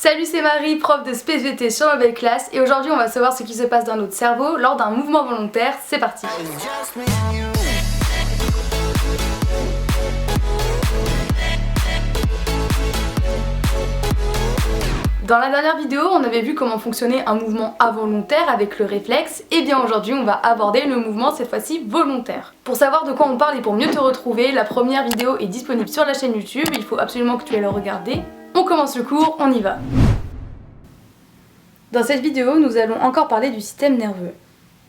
Salut, c'est Marie, prof de SpaceVT sur Nouvelle Classe, et aujourd'hui on va savoir ce qui se passe dans notre cerveau lors d'un mouvement volontaire. C'est parti. Dans la dernière vidéo, on avait vu comment fonctionnait un mouvement involontaire avec le réflexe, et bien aujourd'hui on va aborder le mouvement cette fois-ci volontaire. Pour savoir de quoi on parle et pour mieux te retrouver, la première vidéo est disponible sur la chaîne YouTube, il faut absolument que tu ailles la regarder. On commence le cours, on y va. Dans cette vidéo, nous allons encore parler du système nerveux.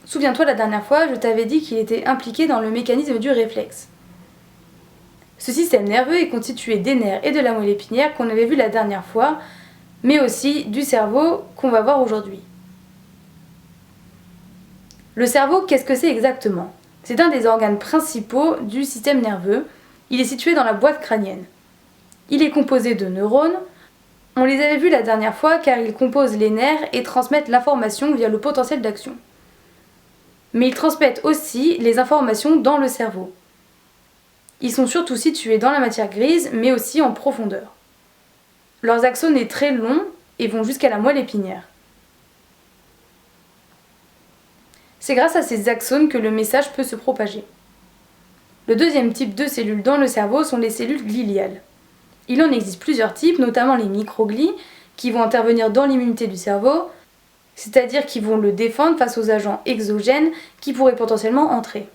Souviens-toi, la dernière fois, je t'avais dit qu'il était impliqué dans le mécanisme du réflexe. Ce système nerveux est constitué des nerfs et de la moelle épinière qu'on avait vu la dernière fois, mais aussi du cerveau qu'on va voir aujourd'hui. Le cerveau, qu'est-ce que c'est exactement? C'est un des organes principaux du système nerveux. Il est situé dans la boîte crânienne. Il est composé de neurones. On les avait vus la dernière fois car ils composent les nerfs et transmettent l'information via le potentiel d'action. Mais ils transmettent aussi les informations dans le cerveau. Ils sont surtout situés dans la matière grise, mais aussi en profondeur. Leurs axones sont très longs et vont jusqu'à la moelle épinière. C'est grâce à ces axones que le message peut se propager. Le deuxième type de cellules dans le cerveau sont les cellules gliales. Il en existe plusieurs types, notamment les microglies, qui vont intervenir dans l'immunité du cerveau, c'est-à-dire qui vont le défendre face aux agents exogènes qui pourraient potentiellement entrer.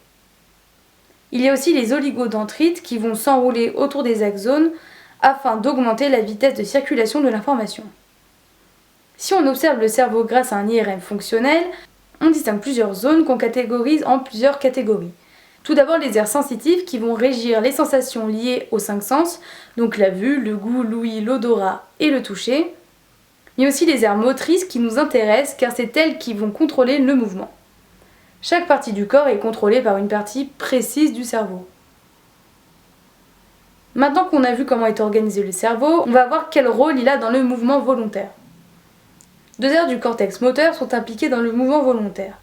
Il y a aussi les oligodendrites qui vont s'enrouler autour des axones afin d'augmenter la vitesse de circulation de l'information. Si on observe le cerveau grâce à un IRM fonctionnel, on distingue plusieurs zones qu'on catégorise en plusieurs catégories. Tout d'abord les aires sensitives qui vont régir les sensations liées aux cinq sens, donc la vue, le goût, l'ouïe, l'odorat et le toucher. Mais aussi les aires motrices qui nous intéressent car c'est elles qui vont contrôler le mouvement. Chaque partie du corps est contrôlée par une partie précise du cerveau. Maintenant qu'on a vu comment est organisé le cerveau, on va voir quel rôle il a dans le mouvement volontaire. Deux aires du cortex moteur sont impliquées dans le mouvement volontaire.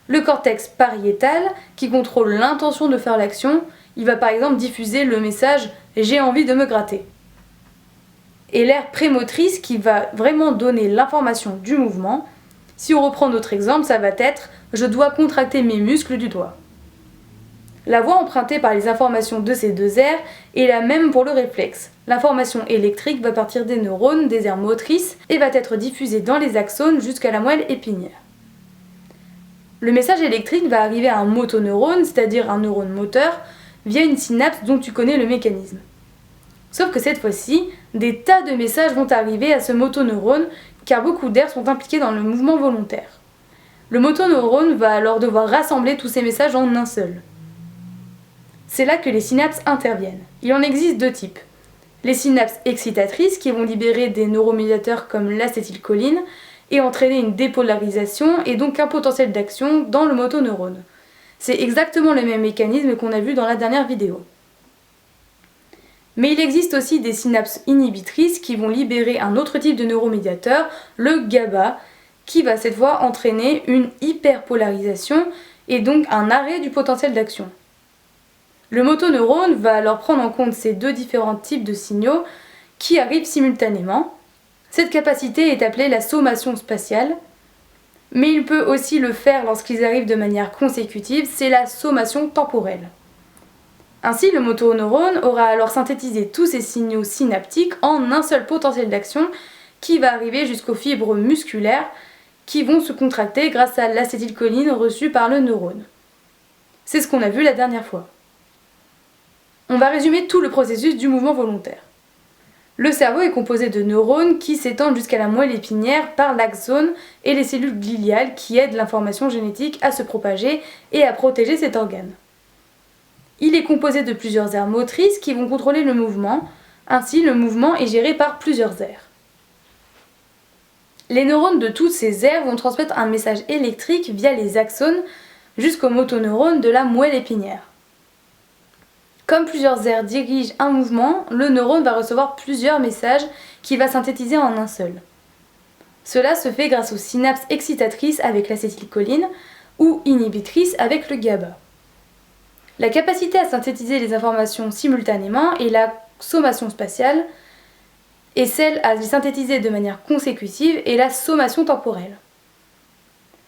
Le cortex pariétal, qui contrôle l'intention de faire l'action, il va par exemple diffuser le message « j'ai envie de me gratter ». Et l'aire prémotrice qui va vraiment donner l'information du mouvement. Si on reprend notre exemple, ça va être « je dois contracter mes muscles du doigt ». La voie empruntée par les informations de ces deux aires est la même pour le réflexe. L'information électrique va partir des neurones, des aires motrices, et va être diffusée dans les axones jusqu'à la moelle épinière. Le message électrique va arriver à un motoneurone, c'est-à-dire un neurone moteur, via une synapse dont tu connais le mécanisme. Sauf que cette fois-ci, des tas de messages vont arriver à ce motoneurone, car beaucoup d'aires sont impliquées dans le mouvement volontaire. Le motoneurone va alors devoir rassembler tous ces messages en un seul. C'est là que les synapses interviennent. Il en existe deux types. Les synapses excitatrices qui vont libérer des neuromédiateurs comme l'acétylcholine et entraîner une dépolarisation et donc un potentiel d'action dans le motoneurone. C'est exactement le même mécanisme qu'on a vu dans la dernière vidéo. Mais il existe aussi des synapses inhibitrices qui vont libérer un autre type de neuromédiateur, le GABA, qui va cette fois entraîner une hyperpolarisation et donc un arrêt du potentiel d'action. Le motoneurone va alors prendre en compte ces deux différents types de signaux qui arrivent simultanément. Cette capacité est appelée la sommation spatiale, mais il peut aussi le faire lorsqu'ils arrivent de manière consécutive, c'est la sommation temporelle. Ainsi, le motoneurone aura alors synthétisé tous ces signaux synaptiques en un seul potentiel d'action qui va arriver jusqu'aux fibres musculaires qui vont se contracter grâce à l'acétylcholine reçue par le neurone. C'est ce qu'on a vu la dernière fois. On va résumer tout le processus du mouvement volontaire. Le cerveau est composé de neurones qui s'étendent jusqu'à la moelle épinière par l'axone et les cellules gliales qui aident l'information génétique à se propager et à protéger cet organe. Il est composé de plusieurs aires motrices qui vont contrôler le mouvement, ainsi le mouvement est géré par plusieurs aires. Les neurones de toutes ces aires vont transmettre un message électrique via les axones jusqu'au motoneurone de la moelle épinière. Comme plusieurs aires dirigent un mouvement, le neurone va recevoir plusieurs messages qu'il va synthétiser en un seul. Cela se fait grâce aux synapses excitatrices avec l'acétylcholine ou inhibitrices avec le GABA. La capacité à synthétiser les informations simultanément et la sommation spatiale et celle à les synthétiser de manière consécutive est la sommation temporelle.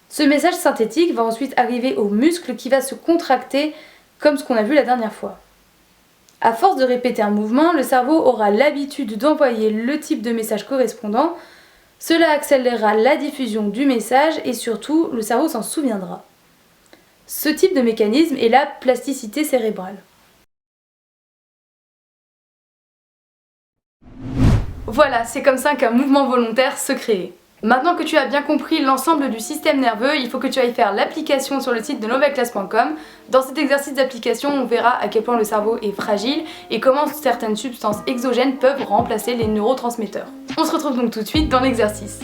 Ce message synthétique va ensuite arriver au muscle qui va se contracter comme ce qu'on a vu la dernière fois. À force de répéter un mouvement, le cerveau aura l'habitude d'envoyer le type de message correspondant. Cela accélérera la diffusion du message et surtout, le cerveau s'en souviendra. Ce type de mécanisme est la plasticité cérébrale. Voilà, c'est comme ça qu'un mouvement volontaire se crée. Maintenant que tu as bien compris l'ensemble du système nerveux, il faut que tu ailles faire l'application sur le site de nouvellleclasse.com. Dans cet exercice d'application, on verra à quel point le cerveau est fragile et comment certaines substances exogènes peuvent remplacer les neurotransmetteurs. On se retrouve donc tout de suite dans l'exercice.